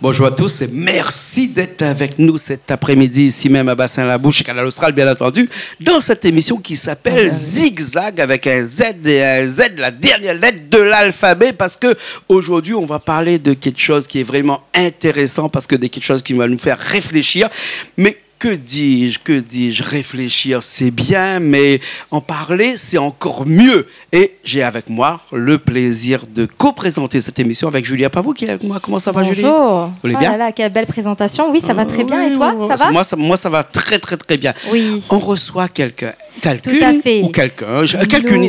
Bonjour à tous et merci d'être avec nous cet après-midi ici même à Bassin-la-Bouche et Canal Austral, bien entendu, dans cette émission qui s'appelle Zigzag avec un Z et un Z, la dernière lettre de l'alphabet, parce que aujourd'hui on va parler de quelque chose qui est vraiment intéressant, parce que de quelque chose qui va nous faire réfléchir. Mais que dis-je, réfléchir c'est bien, mais en parler c'est encore mieux. Et j'ai avec moi le plaisir de co-présenter cette émission avec Julia Pavot qui est avec moi. Comment ça va, Julie? Bonjour. Vous allez bien? Oh là là, quelle belle présentation. Oui, ça va très bien. Et toi, ça va? Moi, ça va très, très, très bien. Oui. On reçoit quelqu'un. Tout à fait. Ou quelqu'un. Quelqu'une.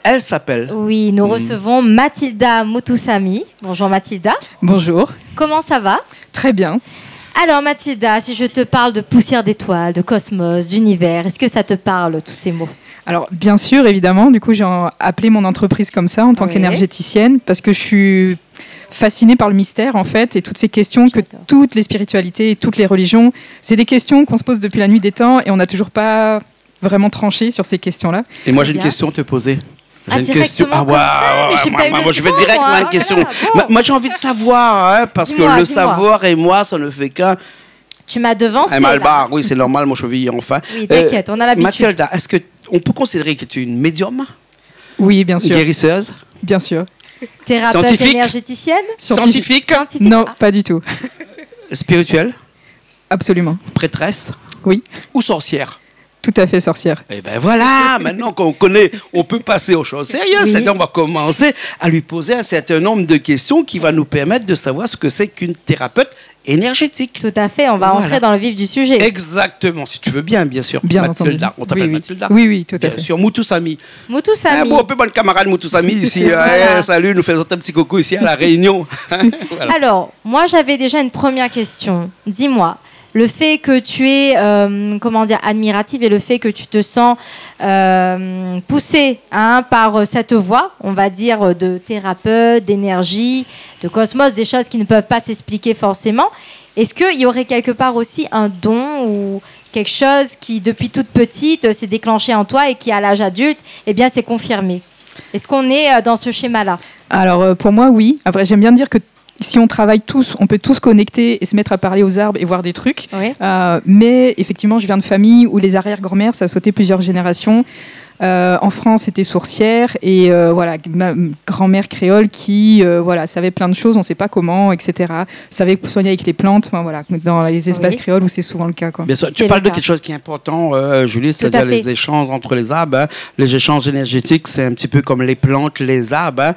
Elle s'appelle. Oui, nous recevons Mathilda Moutoussamy. Bonjour Mathilda. Bonjour. Comment ça va? Très bien. Alors Mathilda, si je te parle de poussière d'étoiles, de cosmos, d'univers, est-ce que ça te parle, tous ces mots? Alors, bien sûr, évidemment. Du coup, j'ai appelé mon entreprise comme ça en tant qu'énergéticienne parce que je suis fascinée par le mystère, en fait, et toutes ces questions que toutes les spiritualités et toutes les religions, c'est des questions qu'on se pose depuis la nuit des temps et on n'a toujours pas vraiment tranché sur ces questions-là. Et moi, j'ai une question à te poser. J'ai une question. Moi, je vais direct à une question. Moi, j'ai envie de savoir, parce que le savoir et moi, ça ne fait qu'un. Tu m'as devancé. Oui, c'est normal, mon cheville, enfin. Oui, t'inquiète, on a l'habitude. Mathilda, est-ce qu'on peut considérer que tu es une médium? Oui, bien sûr. Une guérisseuse? Bien sûr. Thérapeute scientifique? Énergéticienne? Scientifique? Non, pas du tout. Spirituelle? Absolument. Prêtresse? Oui. Ou sorcière? Tout à fait, sorcière. Eh bien voilà, maintenant qu'on connaît, on peut passer aux choses sérieuses. Oui. C'est-à-dire on va commencer à lui poser un certain nombre de questions qui va nous permettre de savoir ce que c'est qu'une thérapeute énergétique. Tout à fait, on va entrer dans le vif du sujet. Exactement, si tu veux bien sûr. Bien Mathilda, entendu. On t'appelle Mathilda? Oui, tout à fait. Bien sûr, Moutoussamy. Moutoussamy. Bon, un peu bon camarade Moutoussamy ici. Voilà. Salut, nous faisons un petit coucou ici à La Réunion. Voilà. Alors, moi j'avais déjà une première question. Dis-moi, le fait que tu es, admirative et le fait que tu te sens poussée par cette voie, on va dire, de thérapeute, d'énergie, de cosmos, des choses qui ne peuvent pas s'expliquer forcément. Est-ce qu'il y aurait quelque part aussi un don ou quelque chose qui, depuis toute petite, s'est déclenché en toi et qui, à l'âge adulte, s'est confirmé? Est-ce qu'on est dans ce schéma-là? Alors, pour moi, oui. Après, j'aime bien dire que si on travaille tous, on peut tous connecter et se mettre à parler aux arbres et voir des trucs. Oui. Mais effectivement, je viens de famille où les arrière-grand-mères, ça a sauté plusieurs générations. En France, c'était sourcière et ma grand-mère créole qui savait plein de choses, on ne sait pas comment, etc. Savait soigner avec les plantes, dans les espaces créoles où c'est souvent le cas. Quoi. Bien sûr, tu parles de quelque chose qui est important, Julie, c'est-à-dire les échanges entre les arbres. Les échanges énergétiques, c'est un petit peu comme les plantes, les arbres,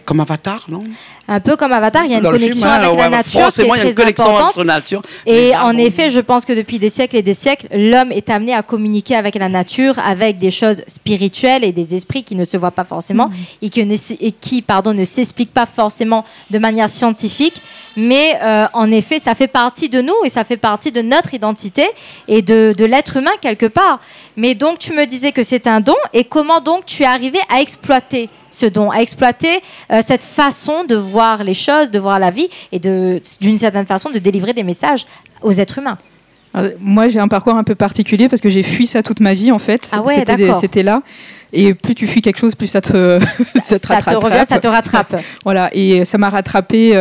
comme Avatar, non? Un peu comme Avatar, il y a une connexion avec la nature qui est très importante. Entre nature, et en effet, je pense que depuis des siècles et des siècles, l'homme est amené à communiquer avec la nature, avec des choses spirituelles et des esprits qui ne se voient pas forcément et qui ne s'expliquent pas forcément de manière scientifique. Mais en effet, ça fait partie de nous et ça fait partie de notre identité et de l'être humain quelque part. Mais donc, tu me disais que c'est un don. Et comment donc tu es arrivé à exploiter ce don, à exploiter cette façon de voir les choses, de voir la vie et d'une certaine façon de délivrer des messages aux êtres humains? Alors, moi, j'ai un parcours un peu particulier parce que j'ai fui ça toute ma vie, en fait. Ah ouais, d'accord. C'était là. Et plus tu fuis quelque chose, plus ça te ça te rattrape. Voilà, et ça m'a rattrapé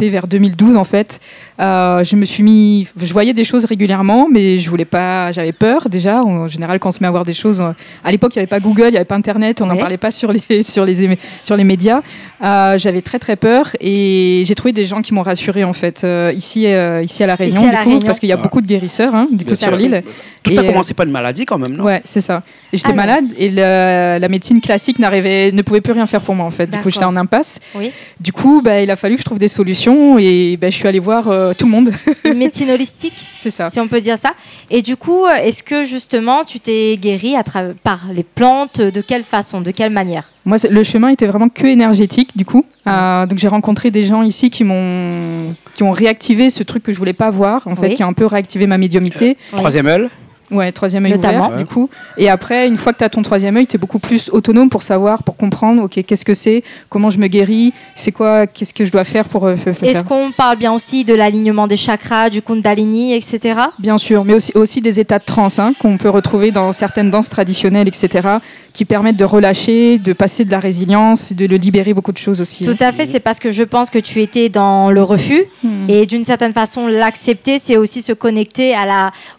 vers 2012 en fait. Je voyais des choses régulièrement, mais j'avais peur déjà. En général, quand on se met à voir des choses, à l'époque, il n'y avait pas Google, il n'y avait pas Internet, on n'en parlait pas sur les médias. J'avais très très peur et j'ai trouvé des gens qui m'ont rassurée en fait ici à La Réunion, parce qu'il y a beaucoup de guérisseurs sur l'île. Tout a commencé par une maladie quand même, non? Ouais, c'est ça. Et j'étais malade et la médecine classique ne pouvait plus rien faire pour moi en fait. Du coup, j'étais en impasse. Oui. Du coup, il a fallu que je trouve des solutions et je suis allée voir tout le monde. Une médecine holistique, c'est ça. Si on peut dire ça. Et du coup, est-ce que justement tu t'es guérie par les plantes? De quelle façon? De quelle manière? Moi, le chemin était vraiment que énergétique du coup. Donc j'ai rencontré des gens ici qui ont réactivé ce truc que je voulais pas voir en fait, qui a un peu réactivé ma médiumnité. Troisième œil. Ouais, troisième œil ouvert, du coup. Et après, une fois que tu as ton troisième œil, tu es beaucoup plus autonome pour savoir, pour comprendre, ok, qu'est-ce que c'est, comment je me guéris, qu'est-ce que je dois faire pour Est-ce qu'on parle bien aussi de l'alignement des chakras, du kundalini, etc. Bien sûr, mais aussi des états de transe qu'on peut retrouver dans certaines danses traditionnelles, etc., qui permettent de relâcher, de passer de la résilience, de libérer beaucoup de choses aussi. Tout à fait, c'est parce que je pense que tu étais dans le refus et d'une certaine façon l'accepter, c'est aussi se connecter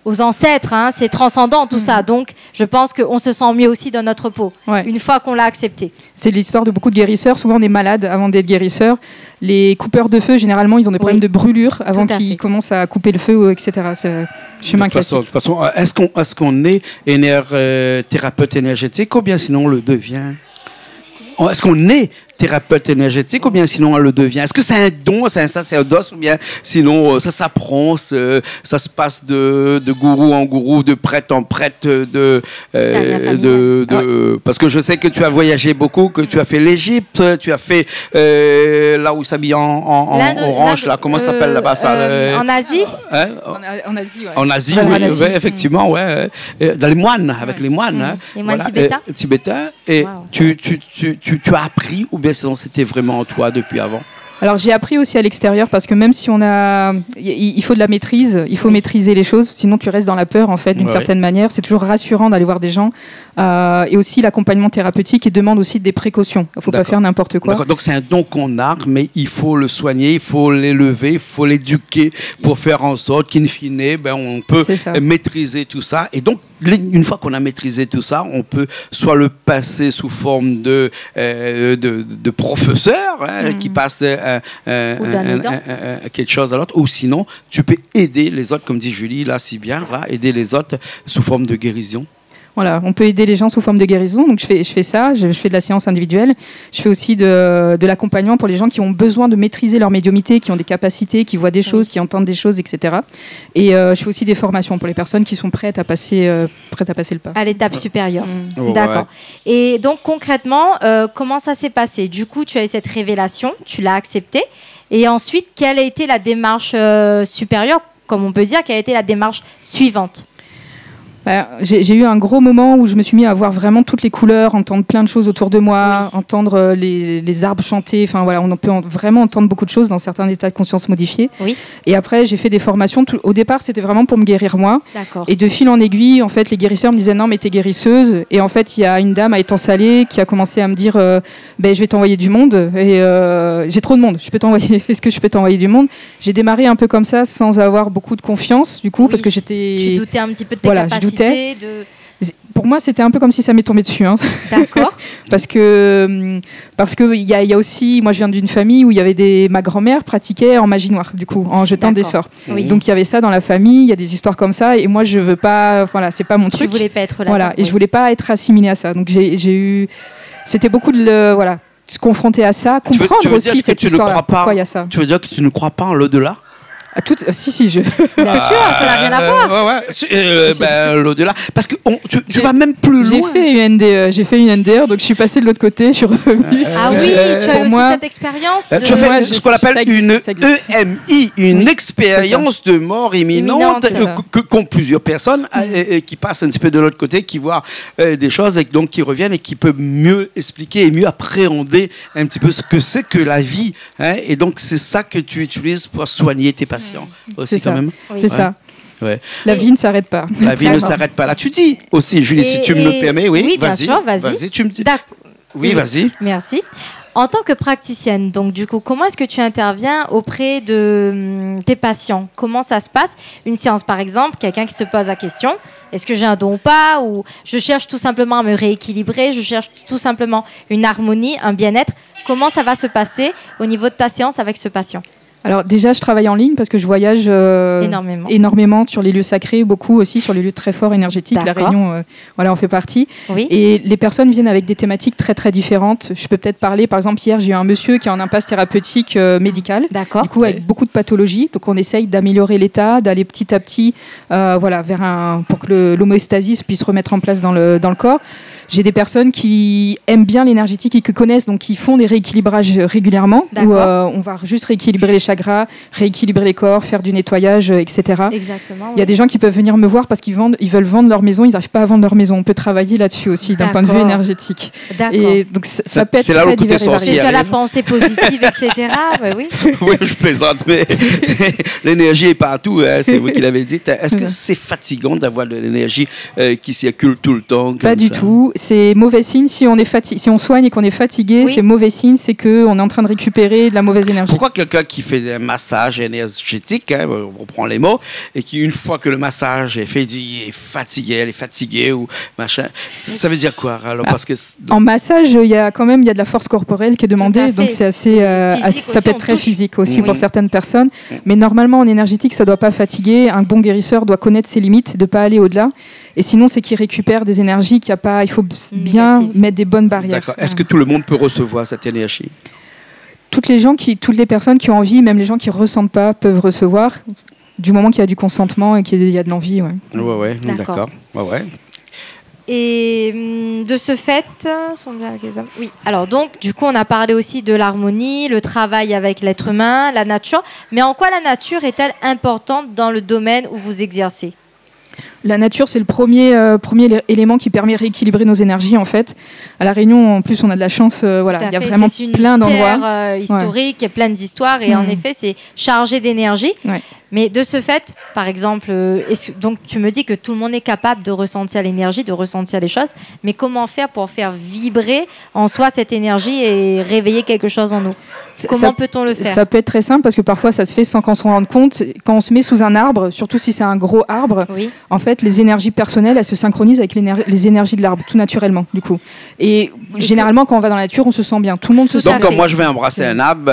aux ancêtres, hein, c'est transcendant tout ça. Donc je pense qu'on se sent mieux aussi dans notre peau une fois qu'on l'a accepté. C'est l'histoire de beaucoup de guérisseurs. Souvent on est malade avant d'être guérisseur. Les coupeurs de feu, généralement, ils ont des problèmes de brûlure avant qu'ils commencent à couper le feu, etc. C'est chemin classique. De toute façon, est-ce qu'on est thérapeute énergétique ou bien sinon on le devient? Est-ce qu'on est thérapeute énergétique ou bien sinon on le devient? Est-ce que c'est un don, c'est un sacerdoce ou bien sinon ça s'apprend, ça se passe de gourou en gourou, de prêtre en prêtre, parce que je sais que tu as voyagé beaucoup, que tu as fait l'Égypte, tu as fait là où s'habille en orange, là, comment ça s'appelle là-bas ça, en Asie hein? En Asie, ouais. En Asie, oui, effectivement, ouais. Dans les moines, avec les moines. Hein, les moines tibétains. Tibétains. Et tu as appris ou bien sinon c'était vraiment en toi depuis avant? Alors j'ai appris aussi à l'extérieur parce que même si il faut de la maîtrise, il faut maîtriser les choses, sinon tu restes dans la peur en fait d'une certaine manière. C'est toujours rassurant d'aller voir des gens et aussi l'accompagnement thérapeutique qui demande aussi des précautions. Il ne faut pas faire n'importe quoi. Donc c'est un don qu'on a, mais il faut le soigner, il faut l'élever, il faut l'éduquer pour faire en sorte qu'in fine, on peut maîtriser tout ça. Et donc une fois qu'on a maîtrisé tout ça, on peut soit le passer sous forme de professeur qui passe quelque chose à l'autre, ou sinon tu peux aider les autres, comme dit Julie là si bien, là, aider les autres sous forme de guérison. Voilà, on peut aider les gens sous forme de guérison. Donc je fais ça, je fais de la séance individuelle. Je fais aussi de l'accompagnement pour les gens qui ont besoin de maîtriser leur médiumnité, qui ont des capacités, qui voient des choses, qui entendent des choses, etc. Et je fais aussi des formations pour les personnes qui sont prêtes à passer le pas. À l'étape supérieure. D'accord. Et donc concrètement, comment ça s'est passé? Du coup, tu as eu cette révélation, tu l'as acceptée. Et ensuite, quelle a été la démarche supérieure, comme on peut dire, quelle a été la démarche suivante? J'ai eu un gros moment où je me suis mis à voir vraiment toutes les couleurs, entendre plein de choses autour de moi, entendre les arbres chanter. Enfin voilà, on peut vraiment entendre beaucoup de choses dans certains états de conscience modifiés. Oui. Et après, j'ai fait des formations. Au départ, c'était vraiment pour me guérir moi. D'accord. Et de fil en aiguille, en fait, les guérisseurs me disaient non, mais t'es guérisseuse. Et en fait, il y a une dame à Étang Salé qui a commencé à me dire je vais t'envoyer du monde. Et j'ai trop de monde. Est-ce que je peux t'envoyer du monde? J'ai démarré un peu comme ça, sans avoir beaucoup de confiance, du coup, parce que j'étais. Tu doutais un petit peu de tes capacités. Pour moi, c'était un peu comme si ça m'est tombé dessus. Hein. D'accord. parce que il y a aussi, moi je viens d'une famille où ma grand-mère pratiquait en magie noire, du coup, en jetant des sorts. Oui. Donc il y avait ça dans la famille, il y a des histoires comme ça, et moi je veux pas, voilà, c'est pas mon truc. Tu voulais pas être là. Voilà, et je voulais pas être assimilée à ça. Donc c'était beaucoup de se confronter à ça, comprendre aussi cette histoire. Pourquoi il y a ça. Tu veux dire que tu ne crois pas en l'au-delà? Si, Bien sûr, ça n'a rien à voir. L'au-delà. Parce que tu vas même plus loin. J'ai fait une NDR, donc je suis passée de l'autre côté, je suis revenue. Ah oui, tu as aussi cette expérience. Tu as fait ce qu'on appelle une EMI, une expérience de mort imminente, qu'ont plusieurs personnes qui passent un petit peu de l'autre côté, qui voient des choses et donc qui reviennent et qui peuvent mieux expliquer et mieux appréhender un petit peu ce que c'est que la vie. Et donc c'est ça que tu utilises pour soigner tes patients. Aussi quand même. C'est ça. Ouais. La vie ne s'arrête pas. La vie ne s'arrête pas. Là, tu dis aussi, Julie, si tu me le permets, oui, bien sûr, vas-y. Tu me dis. Oui, vas-y. Merci. En tant que praticienne, donc du coup, comment est-ce que tu interviens auprès de tes patients? Comment ça se passe? Une séance, par exemple, quelqu'un qui se pose la question, est-ce que j'ai un don ou pas? Ou je cherche tout simplement à me rééquilibrer, je cherche tout simplement une harmonie, un bien-être. Comment ça va se passer au niveau de ta séance avec ce patient? Alors déjà, je travaille en ligne parce que je voyage énormément sur les lieux sacrés, beaucoup aussi sur les lieux très forts énergétiques. La Réunion, en fait partie. Oui. Et les personnes viennent avec des thématiques très très différentes. Je peux peut-être parler, par exemple, hier, j'ai eu un monsieur qui est en impasse thérapeutique médicale. D'accord. Du coup, avec beaucoup de pathologies. Donc, on essaye d'améliorer l'état, d'aller petit à petit pour que l'homéostasie puisse se remettre en place dans le corps. J'ai des personnes qui aiment bien l'énergétique et qui connaissent, donc qui font des rééquilibrages régulièrement, où on va juste rééquilibrer les chakras, rééquilibrer les corps, faire du nettoyage, etc. Exactement. Il y a des gens qui peuvent venir me voir parce qu'ils veulent vendre leur maison, ils n'arrivent pas à vendre leur maison. On peut travailler là-dessus aussi, d'un point de vue énergétique. D'accord. Et donc ça peut être très divers et varié. C'est sur la pensée positive, etc. Oui. Oui, je plaisante, mais l'énergie est partout, hein, c'est vous qui l'avez dit. Est-ce que c'est fatigant d'avoir de l'énergie qui circule tout le temps? Pas du tout. c'est mauvais signe. Si on soigne et qu'on est fatigué, Oui. c'est mauvais signe, c'est qu'on est en train de récupérer de la mauvaise énergie. Pourquoi quelqu'un qui fait un massage énergétique, hein, on reprend les mots, et qui, une fois que le massage est fait, dit il est fatigué, elle est fatiguée, ou machin, ça veut dire quoi alors? Parce que En massage, il y a de la force corporelle qui est demandée, fait. donc c'est assez, Physique ça aussi, peut être on très touche. physique aussi Oui. pour certaines personnes. Mais normalement, en énergétique, ça doit pas fatiguer. Un bon guérisseur doit connaître ses limites, de pas aller au-delà. Et sinon, c'est qu'il récupère des énergies il faut bien Négatives. mettre des bonnes barrières. d'accord. Est-ce que tout le monde peut recevoir cette énergie? Toutes les personnes qui ont envie, même les gens qui ressentent pas, peuvent recevoir, du moment qu'il y a du consentement et qu'il y a de l'envie. Ouais. Ouais, D'accord. d'accord. Ouais. Et de ce fait, sont bien avec les hommes. Oui. Alors donc, du coup, on a parlé aussi de l'harmonie, le travail avec l'être humain, la nature. Mais en quoi la nature est-elle importante dans le domaine où vous exercez? La nature, c'est le premier élément qui permet de rééquilibrer nos énergies, en fait. À La Réunion, en plus, on a de la chance. Voilà, il y a vraiment C'est une plein d'endroits. terre historique, il y a plein d'histoires. Et en effet, c'est chargé d'énergie. Ouais. Mais de ce fait, par exemple, donc tu me dis que tout le monde est capable de ressentir l'énergie, de ressentir les choses. Mais comment faire pour faire vibrer en soi cette énergie et réveiller quelque chose en nous? Comment peut-on le faire? Ça peut être très simple parce que parfois ça se fait sans qu'on se rende compte. Quand on se met sous un arbre, surtout si c'est un gros arbre, Oui. en fait les énergies personnelles elles se synchronisent avec les énergies de l'arbre tout naturellement du coup. Et généralement quand on va dans la nature on se sent bien, tout le monde se Tout sent à Donc, fait. quand moi je vais embrasser un arbre,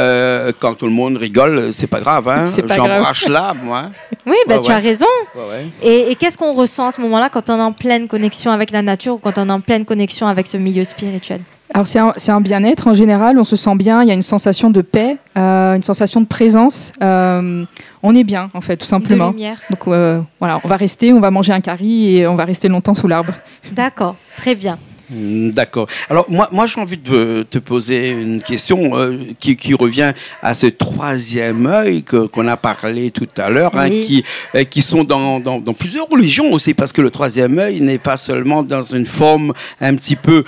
quand tout le monde rigole, c'est pas grave. Hein? C'est pas grave. J'embrasse l'arbre, moi. Oui, bah, Ouais, tu as raison. Ouais. Et qu'est-ce qu'on ressent à ce moment-là quand on est en pleine connexion avec la nature ou quand on est en pleine connexion avec ce milieu spirituel? Alors c'est un bien-être en général, on se sent bien, il y a une sensation de paix, une sensation de présence, on est bien en fait tout simplement. De lumière. Donc voilà, on va rester, on va manger un curry et on va rester longtemps sous l'arbre. D'accord, très bien. D'accord. Alors, moi j'ai envie de te poser une question qui revient à ce troisième œil qu'on a parlé tout à l'heure, Oui. qui sont dans plusieurs religions aussi, parce que le troisième œil n'est pas seulement dans une forme un petit peu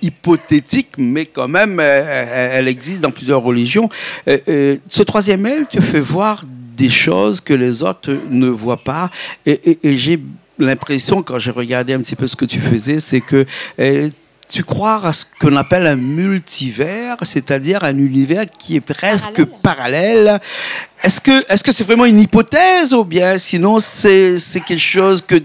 hypothétique, mais quand même, elle existe dans plusieurs religions. Ce troisième œil te fait voir des choses que les autres ne voient pas, et j'ai l'impression, quand j'ai regardé un petit peu ce que tu faisais, c'est que tu crois à ce qu'on appelle un multivers, c'est-à-dire un univers qui est presque parallèle. Est-ce que c'est vraiment une hypothèse ou bien sinon c'est quelque chose que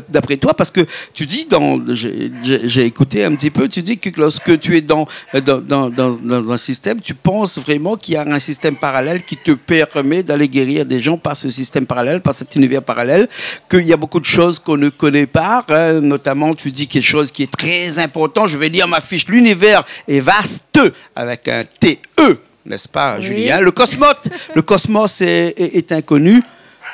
d'après toi, parce que tu dis j'ai écouté un petit peu, tu dis que lorsque tu es dans un système, tu penses vraiment qu'il y a un système parallèle qui te permet d'aller guérir des gens par ce système parallèle, par cet univers parallèle, qu'il y a beaucoup de choses qu'on ne connaît pas, hein, notamment tu dis quelque chose qui est très important, je vais lire ma fiche, l'univers est vaste avec un TE. N'est-ce pas, Oui. Julien? Le cosmos est inconnu,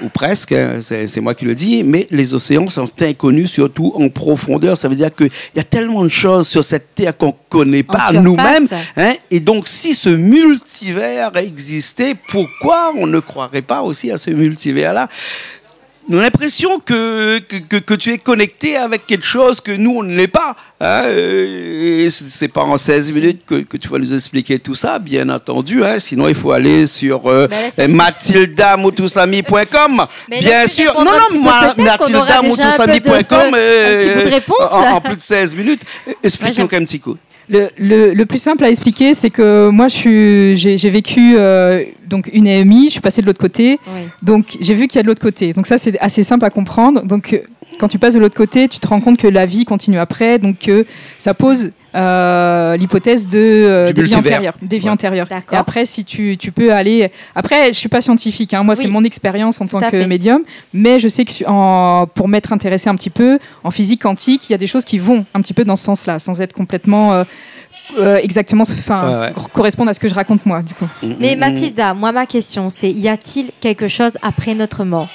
ou presque, hein, c'est moi qui le dis, mais les océans sont inconnus, surtout en profondeur. Ça veut dire qu'il y a tellement de choses sur cette Terre qu'on ne connaît pas surface. nous-mêmes. Hein, et donc, si ce multivers existait, pourquoi on ne croirait pas aussi à ce multivers-là? On a l'impression que tu es connecté avec quelque chose que nous, on ne l'est pas. Hein, et c'est pas en 16 minutes que tu vas nous expliquer tout ça, bien entendu. Hein, sinon, il faut aller sur mathildamoutoussami.com. Bien sûr. Non, mathildamoutoussami.com. Un petit bout de réponse. En plus de 16 minutes. Explique-nous un petit coup. Le plus simple à expliquer, c'est que moi, j'ai vécu donc une AMI, je suis passée de l'autre côté, Oui. donc j'ai vu qu'il y a de l'autre côté. Donc ça, c'est assez simple à comprendre. Donc quand tu passes de l'autre côté, tu te rends compte que la vie continue après, donc ça pose l'hypothèse des vies antérieures. D'accord. Et après, si tu peux aller... Après, je suis pas scientifique, hein. Moi, c'est Oui. mon expérience en tant Tout à que fait. médium, mais je sais que pour m'être intéressée un petit peu, en physique quantique, il y a des choses qui vont un petit peu dans ce sens-là, sans être complètement... exactement, correspondre à ce que je raconte moi, du coup. Mais Mathilda, moi, ma question, c'est y a-t-il quelque chose après notre mort?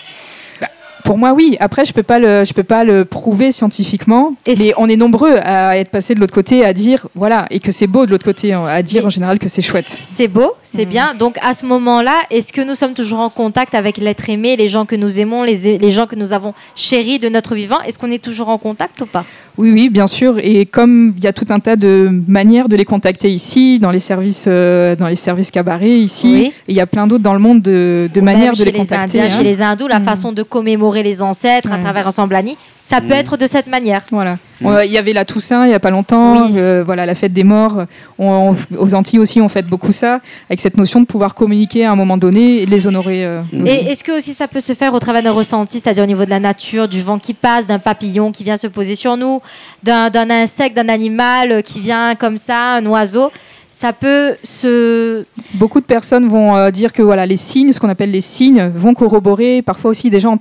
Pour moi, oui. Après, je peux pas le prouver scientifiquement, mais on est nombreux à être passés de l'autre côté, à dire, voilà, et que c'est beau de l'autre côté, à dire en général que c'est chouette. C'est beau, c'est bien. Donc, à ce moment-là, est-ce que nous sommes toujours en contact avec l'être aimé, les gens que nous aimons, les gens que nous avons chéris de notre vivant? Est-ce qu'on est toujours en contact ou pas? Oui, bien sûr. Et comme il y a tout un tas de manières de les contacter ici, dans les services cabarets ici, Oui. et il y a plein d'autres dans le monde de manières de les chez contacter. les Indiens, chez les hindous, la façon de commémorer les ancêtres à travers un Samblani, ça peut être de cette manière. Voilà. Il y avait la Toussaint il n'y a pas longtemps, voilà, la fête des morts. Aux Antilles aussi, on fête beaucoup ça, avec cette notion de pouvoir communiquer à un moment donné et les honorer. Et est-ce que aussi ça peut se faire au travers d'un ressenti, c'est-à-dire au niveau de la nature, du vent qui passe, d'un papillon qui vient se poser sur nous, d'un insecte, d'un animal qui vient comme ça, un oiseau? Ça peut se... Beaucoup de personnes vont dire que voilà, les signes, ce qu'on appelle les signes, vont corroborer. Parfois aussi, des gens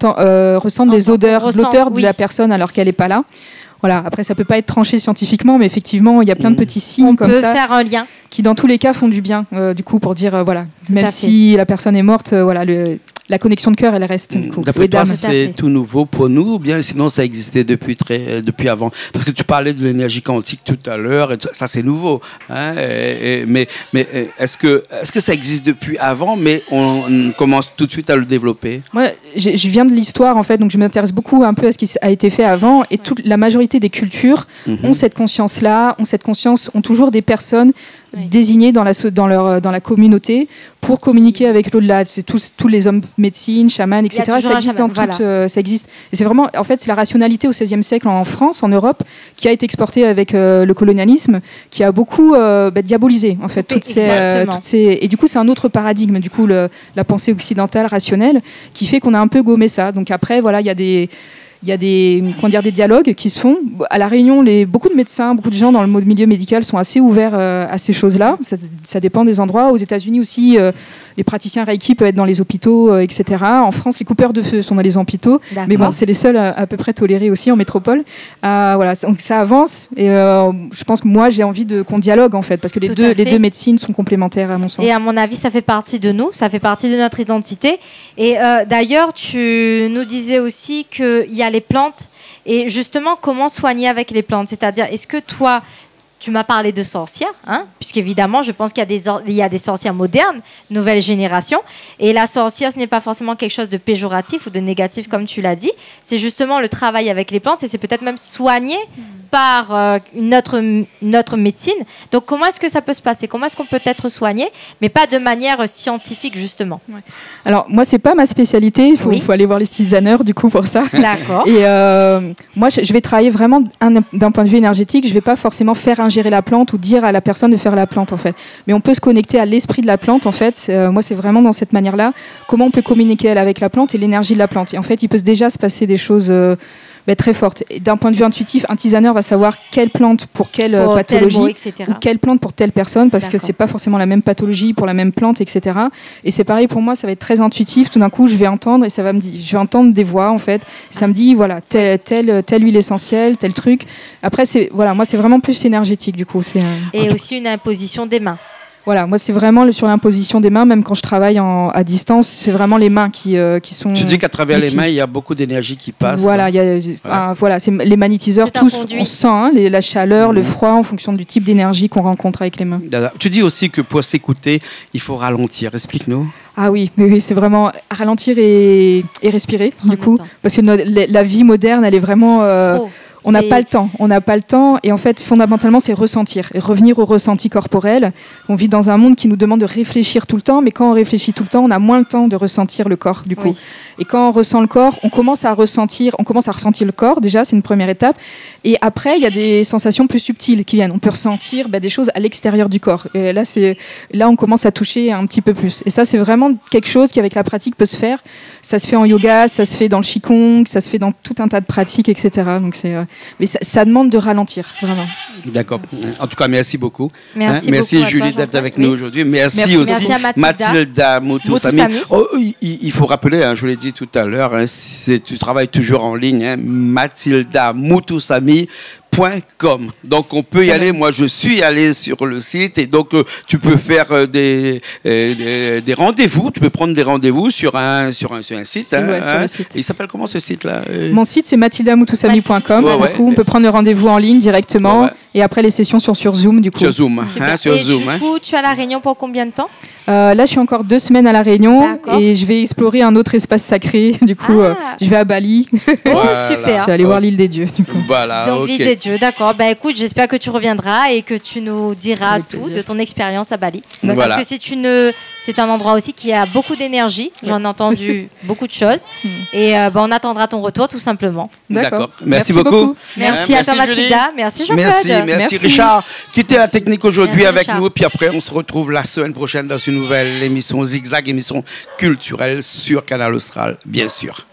ressentent des odeurs, l'odeur de la personne alors qu'elle n'est pas là. Voilà. Après, ça ne peut pas être tranché scientifiquement, mais effectivement, il y a plein de petits signes comme ça. On peut faire un lien. Qui, dans tous les cas, font du bien, du coup, pour dire, voilà, même si la personne est morte, voilà, la connexion de cœur, elle reste. D'après toi, c'est tout nouveau pour nous, ou bien sinon ça existait depuis avant? Parce que tu parlais de l'énergie quantique tout à l'heure, et ça c'est nouveau. Hein, mais est-ce que ça existe depuis avant, mais on commence tout de suite à le développer? Moi, je viens de l'histoire en fait, donc je m'intéresse beaucoup un peu à ce qui a été fait avant, et la majorité des cultures ont cette conscience-là, ont toujours des personnes désignés dans la communauté pour communiquer avec l'au-delà. C'est tous les hommes médecine, chamans, etc. Ça existe dans ça existe. Et c'est vraiment, en fait, c'est la rationalité au XVIe siècle en France, en Europe, qui a été exportée avec le colonialisme, qui a beaucoup diabolisé en fait toutes ces. Et du coup, c'est un autre paradigme. Du coup, la pensée occidentale rationnelle qui fait qu'on a un peu gommé ça. Donc après, voilà, il y a des dialogues qui se font. À La Réunion, beaucoup de médecins, beaucoup de gens dans le milieu médical sont assez ouverts à ces choses-là. Ça dépend des endroits. Aux États-Unis aussi, les praticiens Reiki peuvent être dans les hôpitaux, etc. En France, les coupeurs de feu sont dans les hôpitaux. Mais bon, c'est les seuls à peu près tolérés aussi en métropole. Voilà, donc ça avance. Et je pense que moi, j'ai envie qu'on dialogue, en fait, parce que les deux médecines sont complémentaires, à mon sens. Et à mon avis, ça fait partie de nous, ça fait partie de notre identité. Et d'ailleurs, tu nous disais aussi qu'il y a les plantes. Et justement, comment soigner avec les plantes? C'est-à-dire, est-ce que toi, tu m'as parlé de sorcières, hein, puisqu'évidemment, je pense qu'il y a des sorcières modernes, nouvelle génération. Et la sorcière, ce n'est pas forcément quelque chose de péjoratif ou de négatif, comme tu l'as dit. C'est justement le travail avec les plantes et c'est peut-être même soigné par notre médecine. Donc, comment est-ce que ça peut se passer? Comment est-ce qu'on peut être soigné, mais pas de manière scientifique, justement? Alors, moi, c'est pas ma spécialité. Il faut aller voir les tisaneurs, du coup, pour ça. D'accord. Et moi, je vais travailler vraiment d'un point de vue énergétique. Je vais pas forcément faire ingérer la plante ou dire à la personne de faire la plante, en fait. Mais on peut se connecter à l'esprit de la plante, en fait. Moi, c'est vraiment dans cette manière-là. Comment on peut communiquer avec la plante et l'énergie de la plante. Et en fait, il peut déjà se passer des choses... très forte. D'un point de vue intuitif, un tisaneur va savoir quelle plante pour quelle pathologie ou quelle plante pour telle personne, parce que c'est pas forcément la même pathologie pour la même plante, etc. Et c'est pareil pour moi, ça va être très intuitif. Tout d'un coup, je vais entendre et ça va me dire, je vais entendre des voix en fait. Ça me dit voilà telle huile essentielle, tel truc. Après moi c'est vraiment plus énergétique du coup. Et aussi une imposition des mains. Voilà, moi c'est vraiment sur l'imposition des mains, même quand je travaille à distance, c'est vraiment les mains qui sont... Tu dis qu'à travers les mains, il y a beaucoup d'énergie qui passe. Voilà, voilà, c'est les magnétiseurs, tous, on sent la chaleur, le froid en fonction du type d'énergie qu'on rencontre avec les mains. Tu dis aussi que pour s'écouter, il faut ralentir. Explique-nous. Ah oui, c'est vraiment ralentir et respirer, du coup, parce que la vie moderne, elle est vraiment... On n'a pas le temps, et en fait, fondamentalement, c'est ressentir, et revenir au ressenti corporel. On vit dans un monde qui nous demande de réfléchir tout le temps, mais quand on réfléchit tout le temps, on a moins le temps de ressentir le corps, du coup. Oui. Et quand on ressent le corps, on commence à ressentir le corps, déjà, c'est une première étape, et après, il y a des sensations plus subtiles qui viennent. On peut ressentir des choses à l'extérieur du corps, et là, on commence à toucher un petit peu plus. Et ça, c'est vraiment quelque chose qui, avec la pratique, peut se faire. Ça se fait en yoga, ça se fait dans le qigong, ça se fait dans tout un tas de pratiques, etc. Donc, mais ça demande de ralentir, vraiment. D'accord. En tout cas, merci beaucoup. Merci Julie d'être avec nous aujourd'hui. Merci aussi Mathilda Moutoussamy. Il faut rappeler, je l'ai dit tout à l'heure, tu travailles toujours en ligne, Mathilda Moutoussamy. Donc on peut y aller. Moi je suis allé sur le site et donc tu peux faire des rendez-vous. Tu peux prendre des rendez-vous sur un site. Sur le site. Il s'appelle comment ce site-là? Mon site c'est mathildamoutoussamy.com. Du coup on peut prendre le rendez-vous en ligne directement. Et après, les sessions sur Zoom, du coup. Sur Zoom, hein, sur Et Zoom. du coup, tu as la Réunion pour combien de temps? Là, je suis encore 2 semaines à La Réunion D'accord. et je vais explorer un autre espace sacré. Du coup, je vais à Bali. Oh, Voilà. super. Je vais aller voir l'île des dieux. Du coup. Voilà, Donc, ok. l'île des dieux, d'accord. Bah écoute, j'espère que tu reviendras et que tu nous diras Avec tout plaisir. de ton expérience à Bali. Voilà. Parce que c'est un endroit aussi qui a beaucoup d'énergie. J'en ai entendu beaucoup de choses. Et on attendra ton retour tout simplement. D'accord. Merci beaucoup. Merci à toi Julie. Mathilda. Merci Jean-Claude. Merci Richard, qui était la technique aujourd'hui Merci, avec Richard. nous. Puis après, on se retrouve la semaine prochaine dans une nouvelle émission Zigzag, émission culturelle sur Canal Austral, bien sûr.